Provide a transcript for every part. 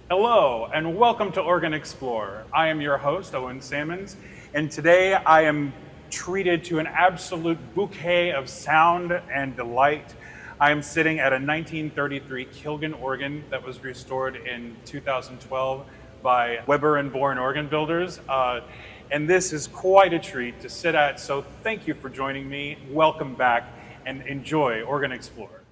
Hello, and welcome to Organ Explorer. I am your host, Owen Sammons, and today I am treated to an absolute bouquet of sound and delight. I am sitting at a 1933 Kilgen organ that was restored in 2012 by Weber and Bourne Organ Builders. And this is quite a treat to sit at, so thank you for joining me. Welcome back, and enjoy Organ Explorer.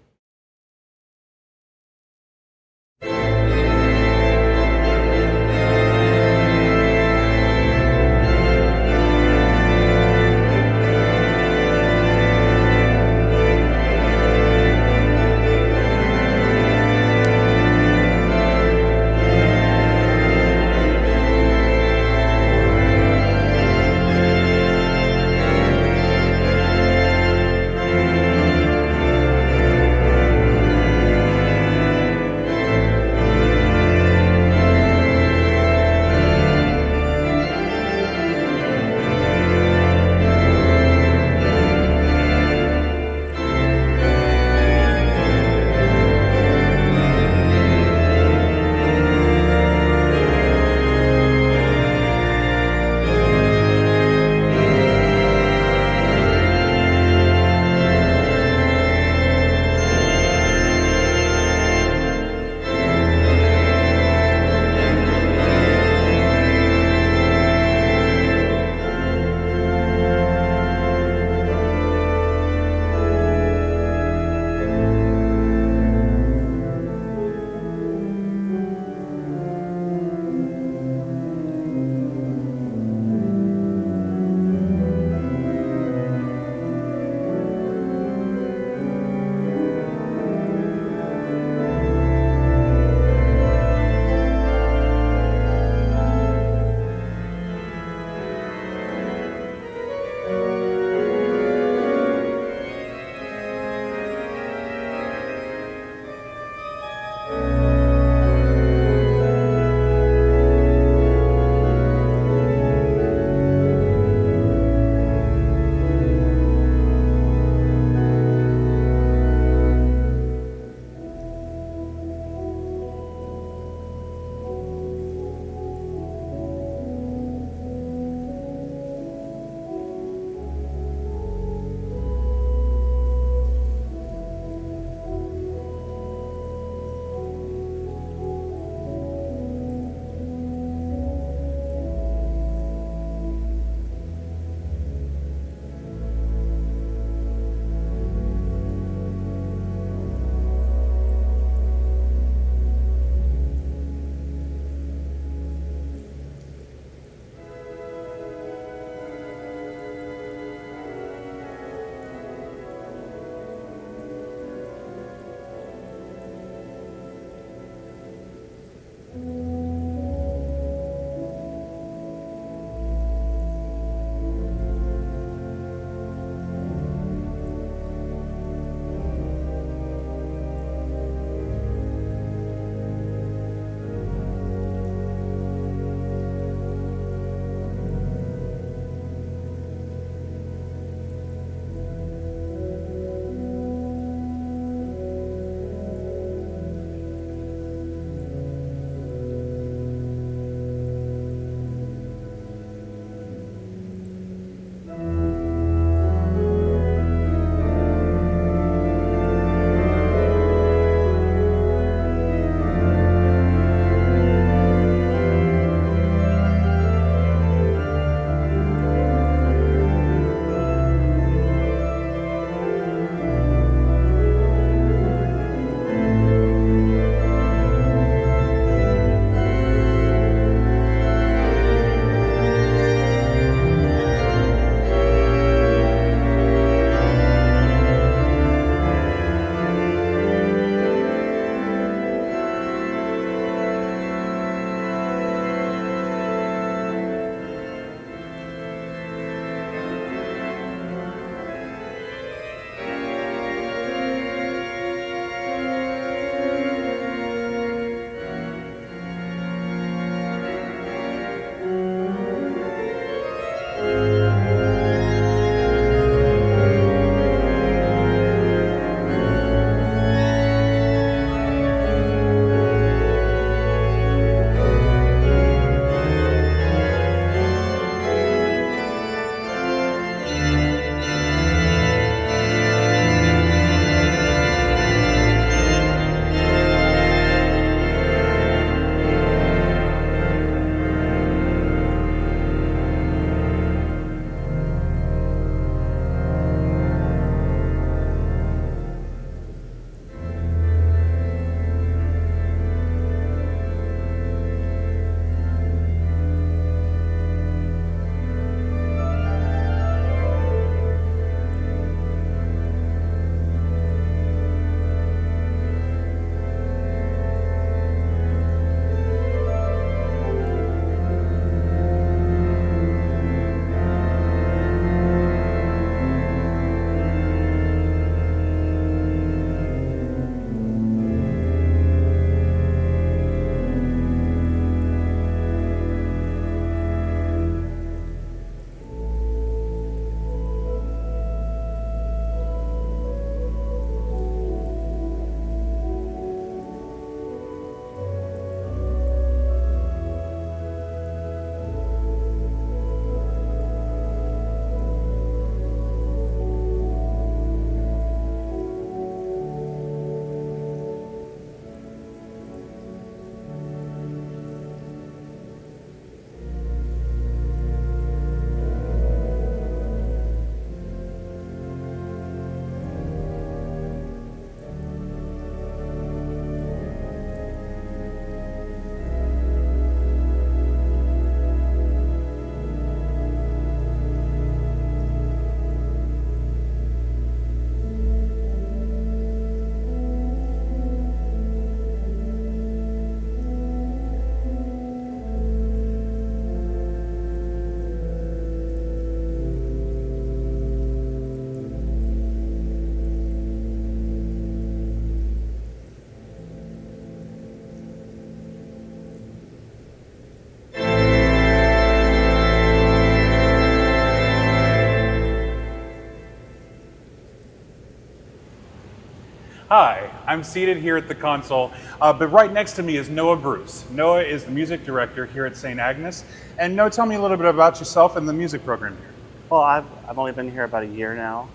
I'm seated here at the console, but right next to me is Noah Bruce. Noah is the music director here at St. Agnes. And Noah, tell me a little bit about yourself and the music program here. Well, I've only been here about a year now,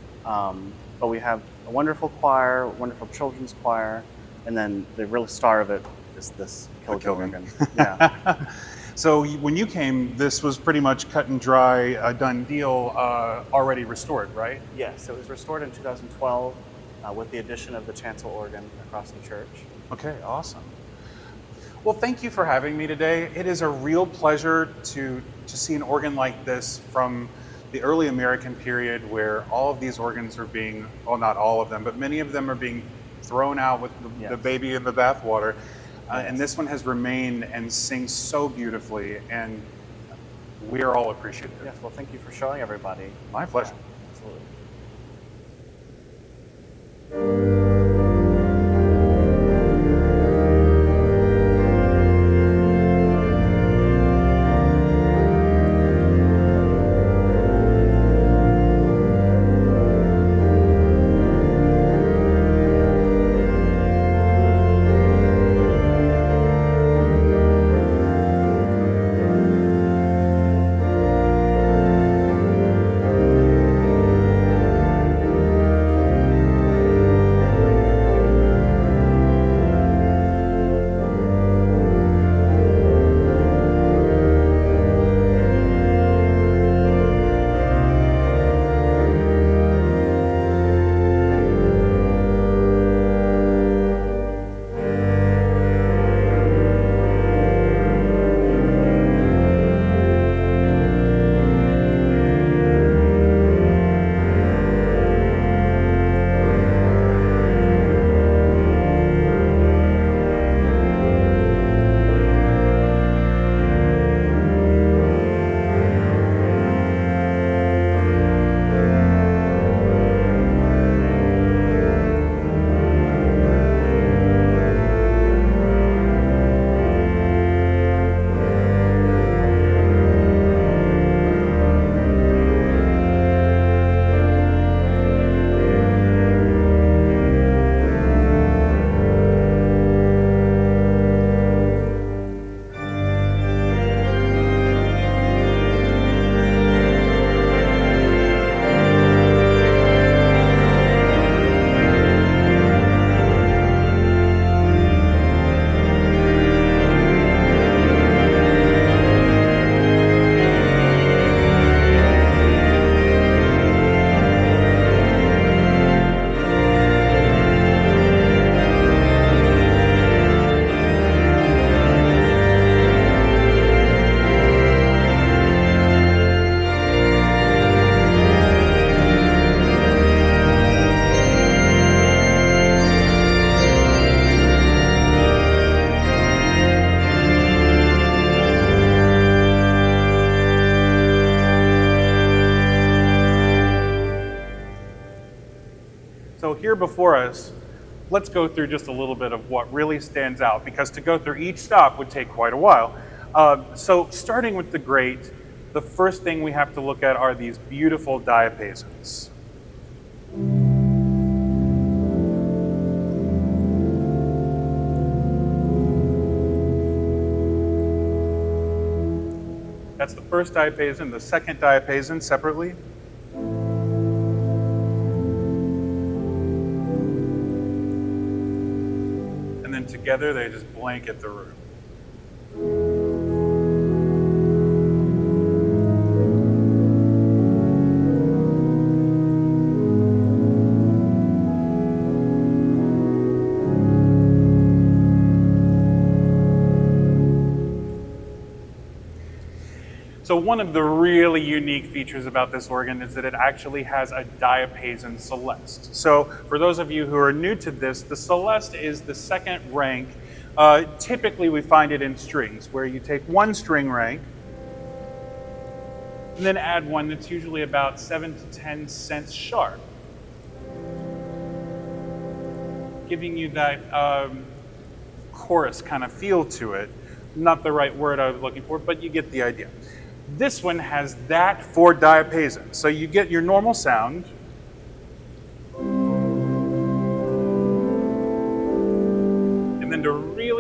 but we have a wonderful choir, wonderful children's choir, and then the real star of it is this Kilgen organ. Yeah. So when you came, this was pretty much cut and dry, a done deal, already restored, right? Yes, it was restored in 2012 with the addition of the chancel organ across the church. Okay, awesome. Well, thank you for having me today. It is a real pleasure to see an organ like this from the early American period, where all of these organs are being, well, not all of them, but many of them are being thrown out with the baby in the bathwater. And this one has remained and sings so beautifully, and we are all appreciative. Yes, well, thank you for showing everybody. My pleasure. Yeah, absolutely. So here before us, let's go through just a little bit of what really stands out, because to go through each stop would take quite a while. So starting with the grate, the first thing we have to look at are these beautiful diapasons. That's the first diapason, the second diapason separately. And then together they just blanket the room. So one of the really unique features about this organ is that it actually has a diapason celeste. So for those of you who are new to this, the celeste is the second rank. Typically we find it in strings, where you take one string rank and then add one that's usually about 7 to 10 cents sharp, giving you that chorus kind of feel to it. Not the right word I was looking for, but you get the idea. This one has that for diapason. So you get your normal sound.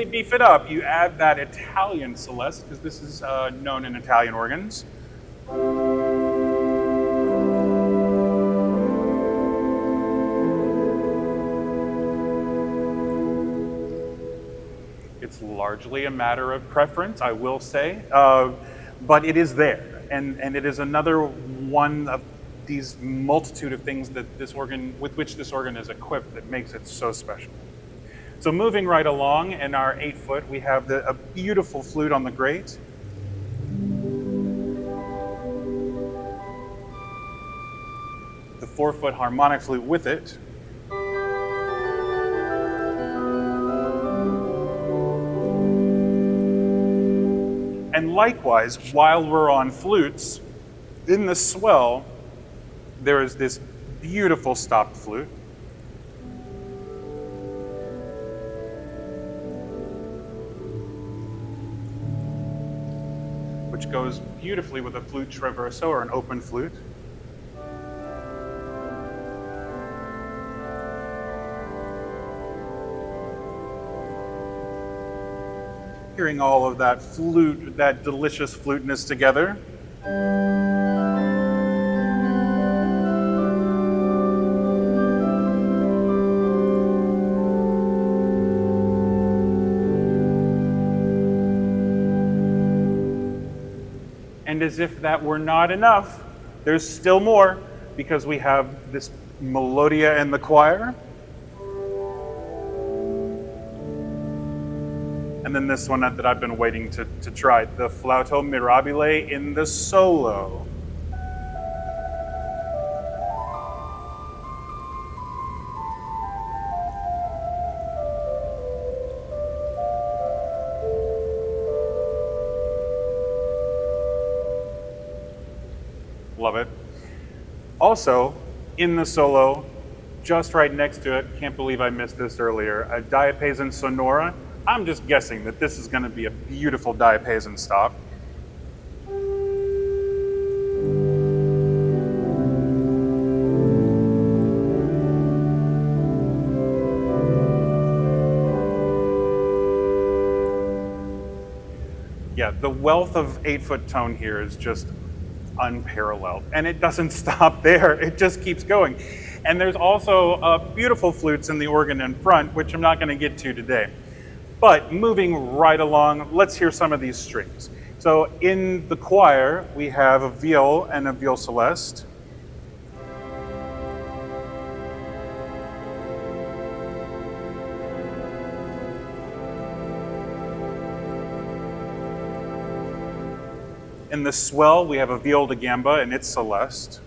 beef it up, you add that Italian celeste, because this is known in Italian organs. It's largely a matter of preference, I will say, but it is there, and it is another one of these multitude of things that with which this organ is equipped that makes it so special. So moving right along, in our 8-foot, we have a beautiful flute on the grate. The 4-foot harmonic flute with it. And likewise, while we're on flutes, in the swell, there is this beautiful stopped flute. Which goes beautifully with a flute traverso or an open flute. Hearing all of that flute, that delicious fluteness together. And as if that were not enough, there's still more, because we have this melodia in the choir. And then this one that I've been waiting to try, the flauto mirabile in the solo. Love it. Also, in the solo, just right next to it, can't believe I missed this earlier, a diapason sonora. I'm just guessing that this is going to be a beautiful diapason stop. Yeah, the wealth of 8-foot tone here is just unparalleled. And it doesn't stop there, it just keeps going. And there's also beautiful flutes in the organ in front, which I'm not going to get to today. But moving right along, let's hear some of these strings. So in the choir, we have a viol and a viol celeste. In the swell, we have a viol da gamba and it's celeste.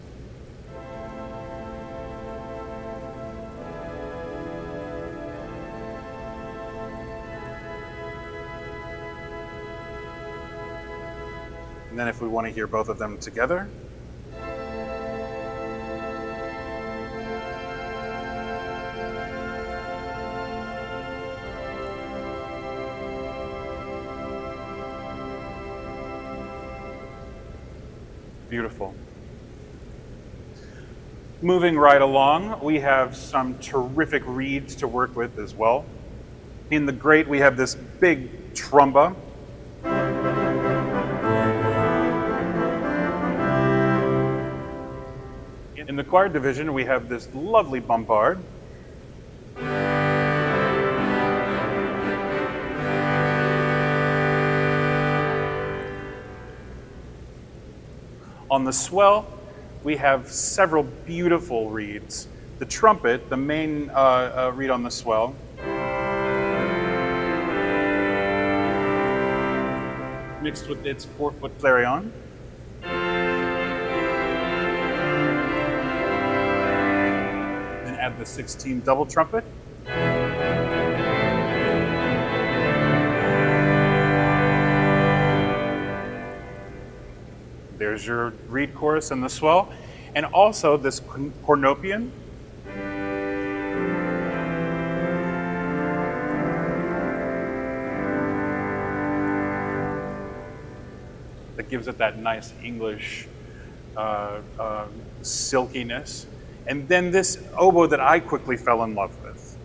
And then if we want to hear both of them together. Beautiful. Moving right along, we have some terrific reeds to work with as well. In the grate, we have this big trumba. In the choir division, we have this lovely bombard. On the swell, we have several beautiful reeds. The trumpet, the main reed on the swell, mixed with its 4-foot clarion. Add the 16 double trumpet. There's your reed chorus and the swell. And also this cornopian. That gives it that nice English silkiness. And then this oboe that I quickly fell in love with.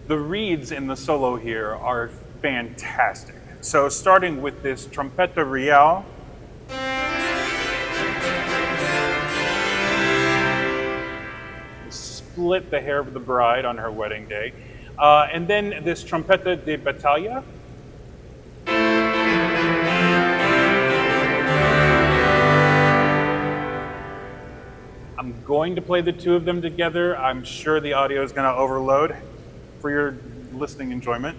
The reeds in the solo here are fantastic. So starting with this Trompetta Real, split the hair of the bride on her wedding day. And then this Trompetta de Battaglia. I'm going to play the two of them together. I'm sure the audio is going to overload for your listening enjoyment.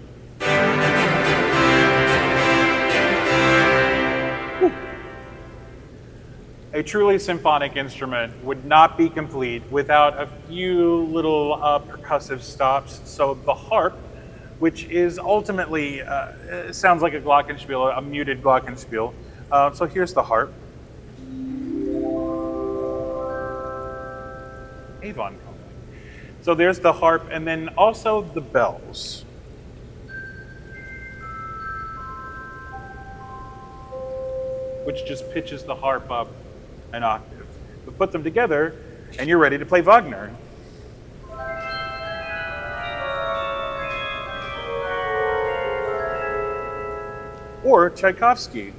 Whew. A truly symphonic instrument would not be complete without a few little percussive stops. So the harp, which is ultimately, sounds like a glockenspiel, a muted glockenspiel. So here's the harp. Avon. So there's the harp, and then also the bells. Which just pitches the harp up an octave. But put them together, and you're ready to play Wagner. Or Tchaikovsky.